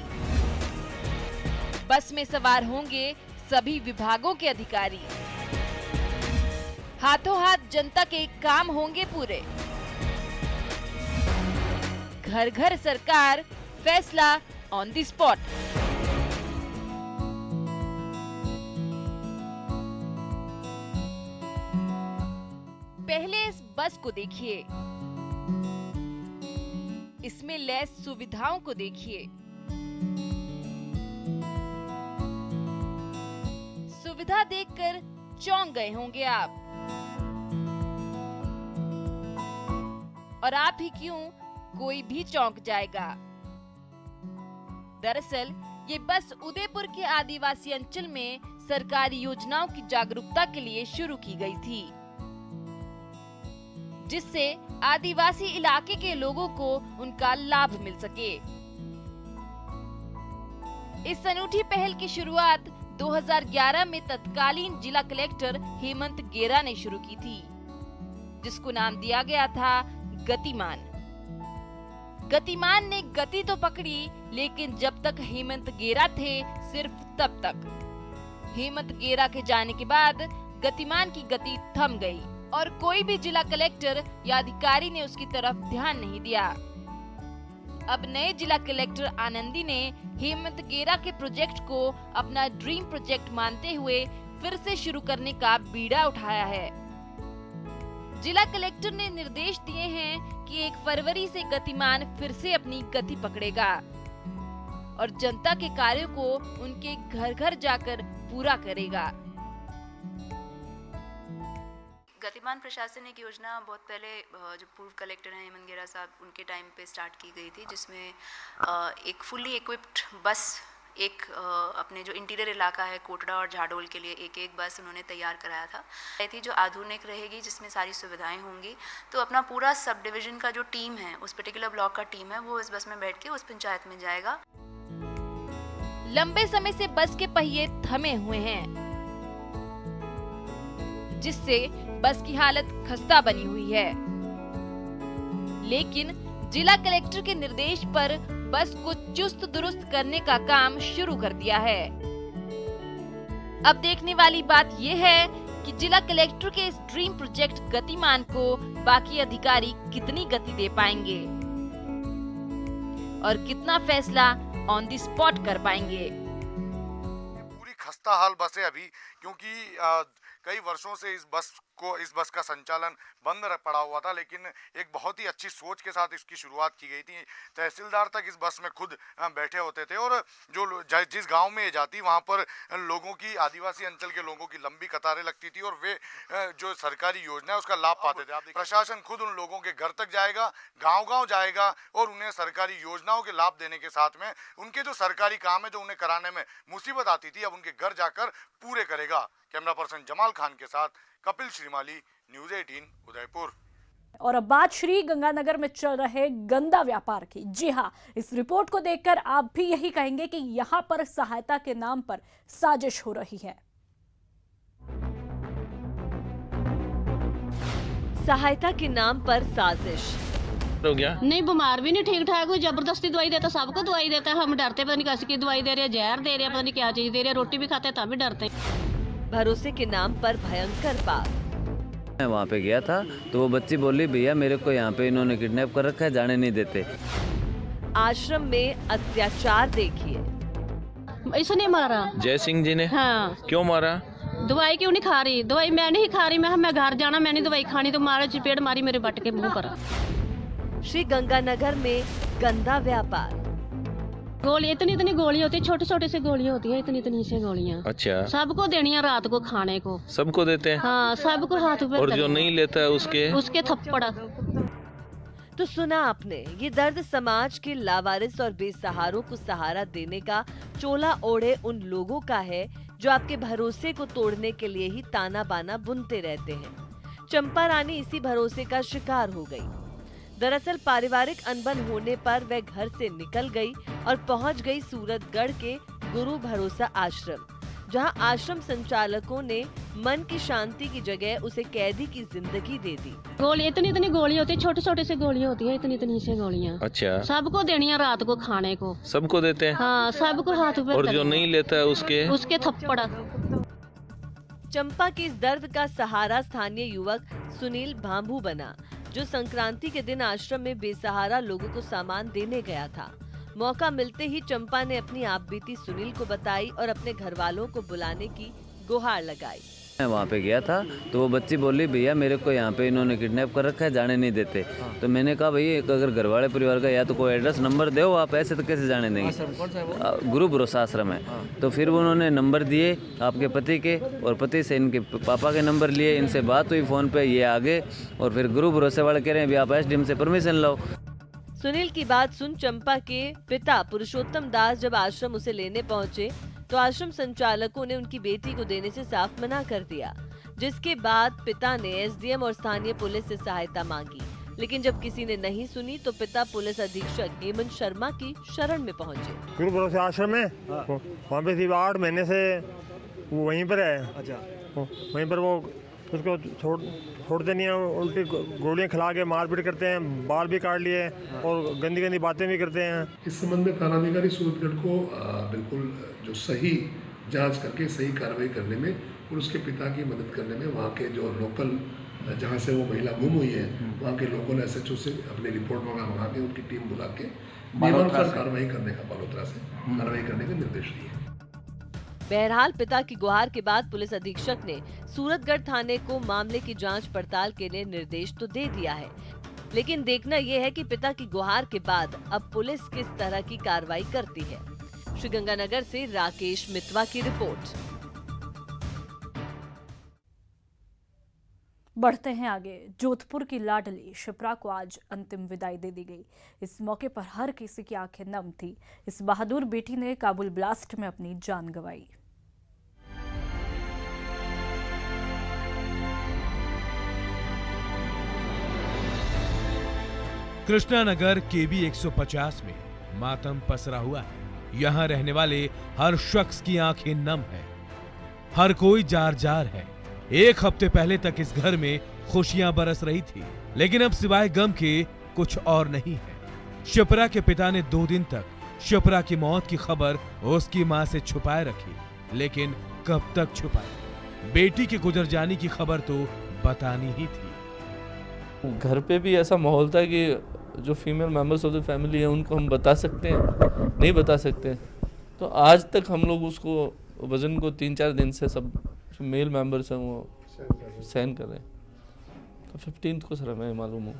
बस में सवार होंगे सभी विभागों के अधिकारी। हाथों हाथ जनता के काम होंगे पूरे। घर घर सरकार, फैसला ऑन द स्पॉट। पहले इस बस को देखिए, इसमें लैस सुविधाओं को देखिए। सुविधा देखकर चौंक गए होंगे आप। और आप ही क्यों, कोई भी चौंक जाएगा। दरअसल ये बस उदयपुर के आदिवासी अंचल में सरकारी योजनाओं की जागरूकता के लिए शुरू की गई थी, जिससे आदिवासी इलाके के लोगों को उनका लाभ मिल सके। इस अनूठी पहल की शुरुआत 2011 में तत्कालीन जिला कलेक्टर हेमंत गेरा ने शुरू की थी, जिसको नाम दिया गया था गतिमान। गतिमान ने गति तो पकड़ी, लेकिन जब तक हेमंत गेरा थे सिर्फ तब तक। हेमंत गेरा के जाने के बाद गतिमान की गति थम गई और कोई भी जिला कलेक्टर या अधिकारी ने उसकी तरफ ध्यान नहीं दिया। अब नए जिला कलेक्टर आनंदी ने हेमंत गेरा के प्रोजेक्ट को अपना ड्रीम प्रोजेक्ट मानते हुए फिर से शुरू करने का बीड़ा उठाया है। जिला कलेक्टर ने निर्देश दिए हैं कि 1 फरवरी से गतिमान फिर से अपनी गति पकड़ेगा और जनता के कार्यों को उनके घर घर जाकर पूरा करेगा। गतिमान प्रशासन एक योजना बहुत पहले जो पूर्व कलेक्टर हैं हेमंत गेरा साहब, उनके टाइम पे स्टार्ट की गई थी, जिसमें एक फुल्ली इक्विप्ड बस, एक अपने जो इंटीरियर इलाका है कोटड़ा और झाडोल के लिए एक बस उन्होंने तैयार कराया था। ये थी जो आधुनिक रहेगी, जिसमें सारी सुविधाएं होंगी। तो अपना पूरा सब डिवीजन का जो टीम है, उस पर्टिकुलर ब्लॉक का टीम है, वो इस बस में बैठ के उस पंचायत में जाएगा। लंबे समय से बस के पहिए थमे हुए हैं, जिससे बस की हालत खस्ता बनी हुई है। लेकिन जिला कलेक्टर के निर्देश पर बस को चुस्त दुरुस्त करने का काम शुरू कर दिया है। अब देखने वाली बात यह है कि जिला कलेक्टर के इस ड्रीम प्रोजेक्ट गतिमान को बाकी अधिकारी कितनी गति दे पाएंगे और कितना फैसला ऑन द स्पॉट कर पाएंगे। पूरी खस्ता हाल बस है अभी, क्योंकि कई वर्षों से इस बस का संचालन बंद पड़ा हुआ था, लेकिन एक बहुत ही अच्छी सोच के साथ इसकी शुरुआत की गई थी। तहसीलदार तक इस बस में खुद बैठे होते थे और जिस गांव में ये जाती वहां पर लोगों की, आदिवासी अंचल के लोगों की लंबी कतारें लगती थी और वे जो सरकारी योजना है उसका लाभ पाते थे। प्रशासन खुद उन लोगों के घर तक जाएगा, गाँव जाएगा और उन्हें सरकारी योजनाओं के लाभ देने के साथ में उनके जो सरकारी काम है जो उन्हें कराने में मुसीबत आती थी, अब उनके घर जाकर पूरे करेगा। कैमरा पर्सन जमाल खान के साथ कपिल श्रीमाली, न्यूज़ 18 उदयपुर। और अब बात श्री गंगानगर में चल रहे गंदा व्यापार की। जी हाँ, इस रिपोर्ट को देखकर आप भी यही कहेंगे कि यहाँ पर सहायता के नाम पर साजिश हो रही है। सहायता के नाम पर साजिश हो गया। नहीं, बीमार भी नहीं ठीक ठाक, कोई जबरदस्ती दवाई देता, सबको दवाई देता है। हम डरते, पता नहीं कैसी की दवाई दे रहे हैं, जहर दे रहे हैं, पता नहीं क्या चीज दे रहे हैं, रोटी भी खाते तब भी डरते। भरोसे के नाम पर भयंकर पाप। मैं वहाँ पे गया था तो वो बच्ची बोली, भैया मेरे को यहाँ पे इन्होंने किडनैप कर रखा है, जाने नहीं देते। आश्रम में अत्याचार देखिए। इसने मारा जय सिंह जी ने। हाँ। क्यों मारा? दवाई क्यों नहीं खा रही? दवाई मैं नहीं खा रही, मैं घर जाना, मैंने दवाई खानी, तो मारा चपेट मारी मेरे बट के मुंह पर। श्री गंगानगर में गंदा व्यापार। गोली इतनी गोली होती है, छोटे छोटे से गोलियां होती है, इतनी से गोलियां। अच्छा। सबको देनी है रात को खाने को। सबको देते हैं? हाँ, सबको हाथ पे। और जो नहीं लेता है उसके थप्पड़। तो सुना आपने, ये दर्द समाज के लावारिस और बेसहारों को सहारा देने का चोला ओढ़े उन लोगों का है जो आपके भरोसे को तोड़ने के लिए ही ताना बाना बुनते रहते हैं। चंपा रानी इसी भरोसे का शिकार हो गई। दरअसल पारिवारिक अनबन होने पर वह घर से निकल गई और पहुंच गई सूरतगढ़ के गुरु भरोसा आश्रम, जहां आश्रम संचालकों ने मन की शांति की जगह उसे कैदी की जिंदगी दे दी। गोली इतनी गोली होती है, छोटे छोटे से गोलियां होती है, इतनी से गोलियां। अच्छा, सबको देनी है रात को खाने को। सबको देते हैं? हाँ, सबको हाथ पे। और जो नहीं लेता है उसके थप्पड़। चंपा के इस दर्द का सहारा स्थानीय युवक सुनील भांभू बना, जो संक्रांति के दिन आश्रम में बेसहारा लोगों को सामान देने गया था। मौका मिलते ही चंपा ने अपनी आपबीती सुनील को बताई और अपने घर वालों को बुलाने की गुहार लगाई। मैं वहाँ पे गया था तो वो बच्ची बोली भैया मेरे को यहाँ पे इन्होंने किडनैप कर रखा है, जाने नहीं देते। तो मैंने कहा भाई अगर घर वाले परिवार का या तो कोई एड्रेस नंबर दो, आप ऐसे तो कैसे जाने देंगे। गुरु भरोसा आश्रम है। तो फिर उन्होंने नंबर दिए आपके पति के, और पति से इनके पापा के नंबर लिए, इनसे बात हुई फ़ोन पे, ये आगे, और फिर गुरु भरोसे वाले कह रहे हैं अभी आप SDM से परमिशन लो। सुनील की बात सुन चंपा के पिता पुरुषोत्तम दास जब आश्रम उसे लेने पहुंचे तो आश्रम संचालकों ने उनकी बेटी को देने से साफ मना कर दिया, जिसके बाद पिता ने SDM और स्थानीय पुलिस से सहायता मांगी। लेकिन जब किसी ने नहीं सुनी तो पिता पुलिस अधीक्षक हेमंत शर्मा की शरण में पहुंचे। गुरु भरोसे आश्रम में वहाँ पे 8 महीने से वो वहीं पर है। अच्छा, वहीं पर वो उसको छोड़ते नहीं है, उल्टी गोलियां खिला के मारपीट करते हैं, बाल भी काट लिए और गंदी गंदी बातें भी करते हैं। इस संबंध में थानाधिकारी सूरतगढ़ को बिल्कुल जो सही जांच करके सही कार्रवाई करने में और उसके पिता की मदद करने में वहाँ के जो लोकल, जहाँ से वो महिला गुम हुई है, वहाँ के लोकल SHO से अपनी रिपोर्ट मंगा के उनकी टीम बुला के नियमानुसार कार्रवाई करने का, बालोतरा से कार्रवाई करने के निर्देश दिए। बहरहाल पिता की गुहार के बाद पुलिस अधीक्षक ने सूरतगढ़ थाने को मामले की जांच पड़ताल के लिए निर्देश तो दे दिया है, लेकिन देखना यह है कि पिता की गुहार के बाद अब पुलिस किस तरह की कार्रवाई करती है। श्रीगंगानगर से राकेश मितवा की रिपोर्ट। बढ़ते हैं आगे। जोधपुर की लाडली शिप्रा को आज अंतिम विदाई दे दी गई। इस मौके पर हर किसी की आंखें नम थी। इस बहादुर बेटी ने काबुल ब्लास्ट में अपनी जान गंवाई। कृष्णानगर KB 150 में मातम पसरा हुआ है। यहाँ रहने वाले हर शख्स की आंखें नम है, हर कोई जार जार है। 1 हफ्ते पहले तक इस घर में खुशियां बरस रही थी, लेकिन अब सिवाय गम के कुछ और नहीं है। शिप्रा के पिता ने 2 दिन तक शिप्रा की मौत की खबर उसकी मां से छुपाए रखी, लेकिन कब तक छुपाए। बेटी के गुजर जाने की खबर तो बतानी ही थी। घर पे भी ऐसा माहौल था कि जो female members of the family है उनको हम बता सकते हैं, नहीं बता सकते। तो आज तक हम लोग उसको वजन को 3-4 दिन से सब जो मेल मेंबर्स हैं वो सहन कर रहे हैं। तो 15 को सर हमें मालूम हो।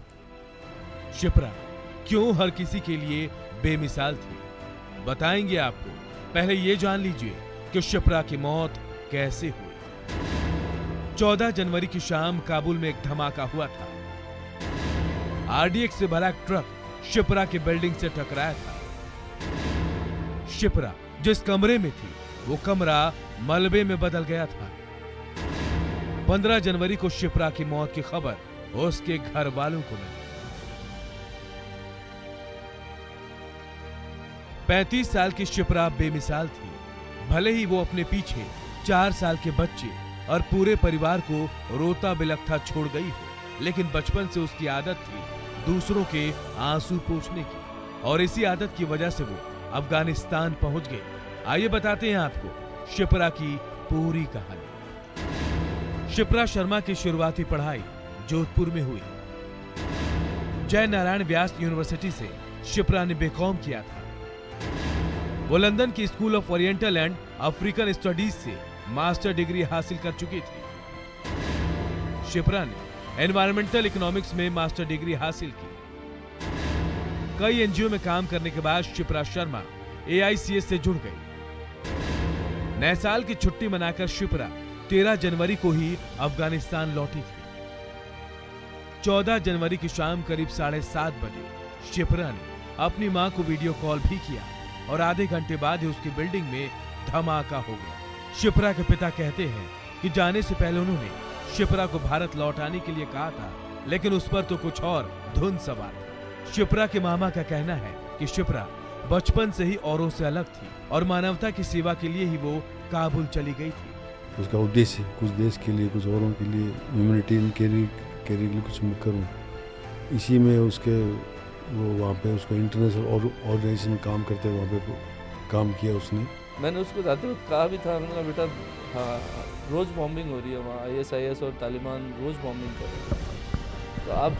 शिप्रा क्यों हर किसी के लिए बेमिसाल थी, बताएंगे आपको। पहले ये जान लीजिए कि शिप्रा की मौत कैसे हुई। 14 जनवरी की शाम काबुल में एक धमाका हुआ था। RDX से भरा एक ट्रक शिप्रा की बिल्डिंग से टकराया था। शिप्रा जिस कमरे में थी वो कमरा मलबे में बदल गया था। 15 जनवरी को शिप्रा की मौत की खबर उसके घर वालों को मिली। 35 साल की शिप्रा बेमिसाल थी। भले ही वो अपने पीछे 4 साल के बच्चे और पूरे परिवार को रोता बिलखता छोड़ गई हो, लेकिन बचपन से उसकी आदत थी दूसरों के आंसू पोंछने की, और इसी आदत की वजह से वो अफगानिस्तान पहुंच गई। आइए बताते हैं आपको शिप्रा की पूरी कहानी। शिप्रा शर्मा की शुरुआती पढ़ाई जोधपुर में हुई। जय नारायण व्यास यूनिवर्सिटी से शिप्रा ने BCom किया था। वो लंदन की school of oriental and African studies से मास्टर डिग्री हासिल कर चुकी थी। शिप्रा ने एनवायरमेंटल इकोनॉमिक्स में मास्टर डिग्री हासिल की। कई NGO में काम करने के बाद शिप्रा शर्मा AICS से जुड़ गई। नए साल की छुट्टी मनाकर शिप्रा 13 जनवरी को ही अफगानिस्तान लौटी थी। 14 जनवरी की शाम करीब 7:30 बजे शिप्रा ने अपनी मां को वीडियो कॉल भी किया और आधे घंटे बाद ही उसकी बिल्डिंग में धमाका हो गया। शिप्रा के पिता कहते हैं कि जाने से पहले उन्होंने शिप्रा को भारत लौट आने के लिए कहा था, लेकिन उस पर तो कुछ और धुन सवार था। शिप्रा के मामा का कहना है कि शिप्रा बचपन से ही औरों से अलग थी और मानवता की सेवा के लिए ही वो काबुल चली गई थी। उसका उद्देश्य कुछ देश के लिए, कुछ औरों के लिए, ह्यूमैनिटेरियन के लिए कुछ करूं, इसी में उसके वो वहाँ पे उसका इंटरनेशनल ऑर्गेनाइजेशन में काम करते हुए वहाँ पे काम किया उसने। मैंने उसको जाते वक्त कहा भी था, मैंने कहा बेटा हाँ रोज़ बॉम्बिंग हो रही है वहाँ, ISIS और तालिबान रोज़ बॉम्बिंग कर रहे हैं, तो आप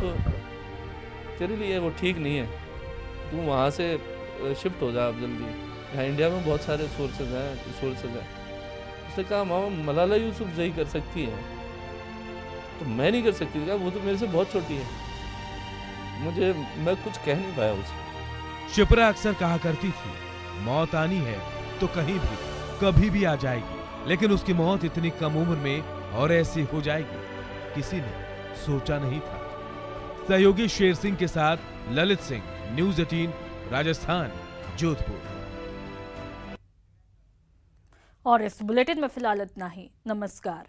तेरे लिए वो ठीक नहीं है, तू वहाँ से शिफ्ट हो जा अब जल्दी, यहाँ इंडिया में बहुत सारे सोर्सेज हैं। उसने कहा मामा मलाला यूसुफजई कर सकती है तो मैं नहीं कर सकती, क्या वो तो मेरे से बहुत छोटी है, मैं कुछ कह नहीं पाया उसे। शिप्रा अक्सर कहा करती थी मौत आनी है तो कहीं भी कभी भी आ जाएगी, लेकिन उसकी मौत इतनी कम उम्र में और ऐसी हो जाएगी किसी ने सोचा नहीं था। सहयोगी शेर सिंह के साथ ललित सिंह, न्यूज़ 18 राजस्थान, जोधपुर। और इस बुलेटिन में फिलहाल इतना ही। नमस्कार।